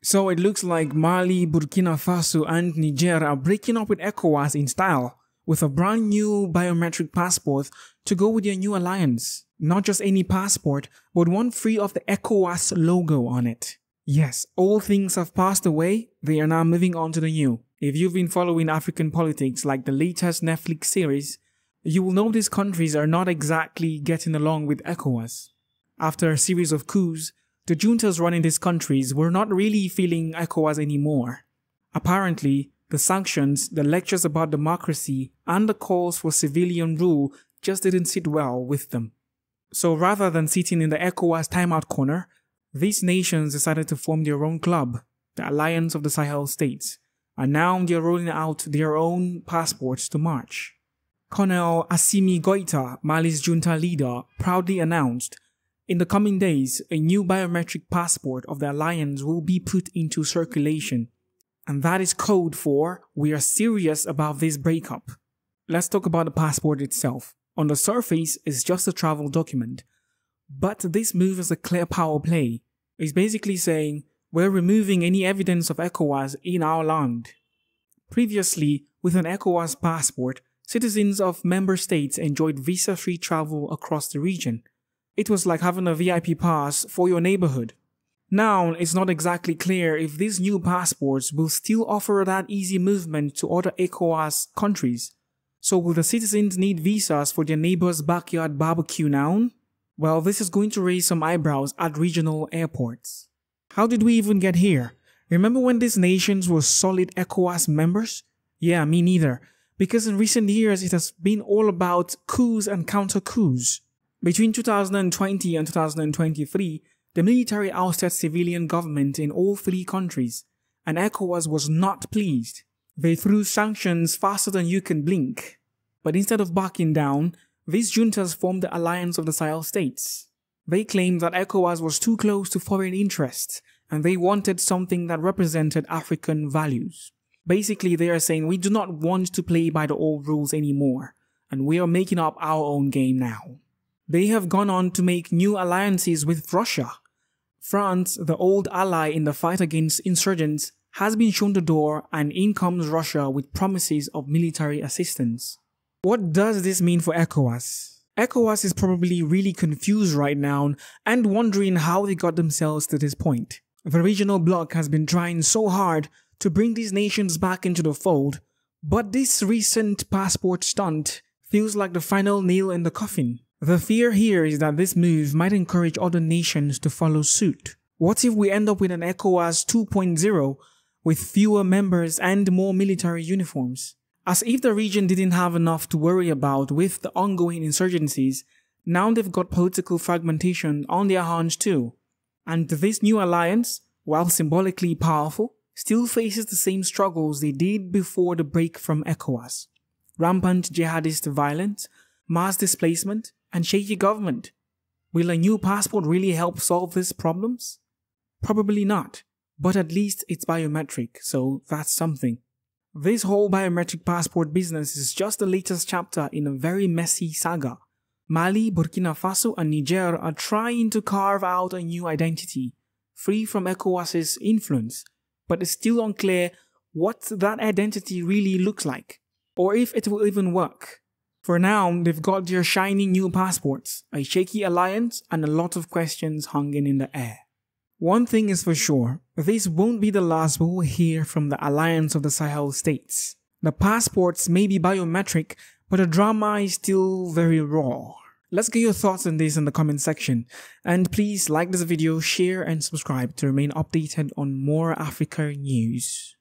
So it looks like Mali, Burkina Faso and Niger are breaking up with ECOWAS in style, with a brand new biometric passport to go with their new alliance. Not just any passport, but one free of the ECOWAS logo on it. Yes, old things have passed away, they are now moving on to the new. If you've been following African politics like the latest Netflix series, you will know these countries are not exactly getting along with ECOWAS. After a series of coups, the juntas running these countries were not really feeling ECOWAS anymore. Apparently, the sanctions, the lectures about democracy, and the calls for civilian rule just didn't sit well with them. So rather than sitting in the ECOWAS timeout corner, these nations decided to form their own club, the Alliance of the Sahel States, and now they're rolling out their own passports to march. Col Assimi Goïta, Mali's junta leader, proudly announced, in the coming days, a new biometric passport of the alliance will be put into circulation. And that is code for, we are serious about this breakup. Let's talk about the passport itself. On the surface, it's just a travel document. But this move is a clear power play. It's basically saying, we're removing any evidence of ECOWAS in our land. Previously, with an ECOWAS passport, citizens of member states enjoyed visa-free travel across the region. It was like having a VIP pass for your neighborhood. Now, it's not exactly clear if these new passports will still offer that easy movement to other ECOWAS countries. So will the citizens need visas for their neighbor's backyard barbecue now? Well, this is going to raise some eyebrows at regional airports. How did we even get here? Remember when these nations were solid ECOWAS members? Yeah, me neither. Because in recent years, it has been all about coups and counter-coups. Between 2020 and 2023, the military ousted civilian government in all three countries, and ECOWAS was not pleased. They threw sanctions faster than you can blink. But instead of backing down, these juntas formed the Alliance of the Sahel States. They claimed that ECOWAS was too close to foreign interests, and they wanted something that represented African values. Basically, they are saying we do not want to play by the old rules anymore, and we are making up our own game now. They have gone on to make new alliances with Russia. France, the old ally in the fight against insurgents, has been shown the door, and in comes Russia with promises of military assistance. What does this mean for ECOWAS? ECOWAS is probably really confused right now and wondering how they got themselves to this point. The regional bloc has been trying so hard to bring these nations back into the fold, but this recent passport stunt feels like the final nail in the coffin. The fear here is that this move might encourage other nations to follow suit. What if we end up with an ECOWAS 2.0 with fewer members and more military uniforms? As if the region didn't have enough to worry about with the ongoing insurgencies, now they've got political fragmentation on their hands too. And this new alliance, while symbolically powerful, still faces the same struggles they did before the break from ECOWAS. Rampant jihadist violence, mass displacement, and shaky government. Will a new passport really help solve these problems? Probably not, but at least it's biometric, so that's something. This whole biometric passport business is just the latest chapter in a very messy saga. Mali, Burkina Faso and Niger are trying to carve out a new identity, free from ECOWAS's influence, but it's still unclear what that identity really looks like, or if it will even work. For now, they've got their shiny new passports, a shaky alliance, and a lot of questions hanging in the air. One thing is for sure, this won't be the last we will hear from the Alliance of the Sahel States. The passports may be biometric, but the drama is still very raw. Let's get your thoughts on this in the comment section, and please like this video, share and subscribe to remain updated on more Africa news.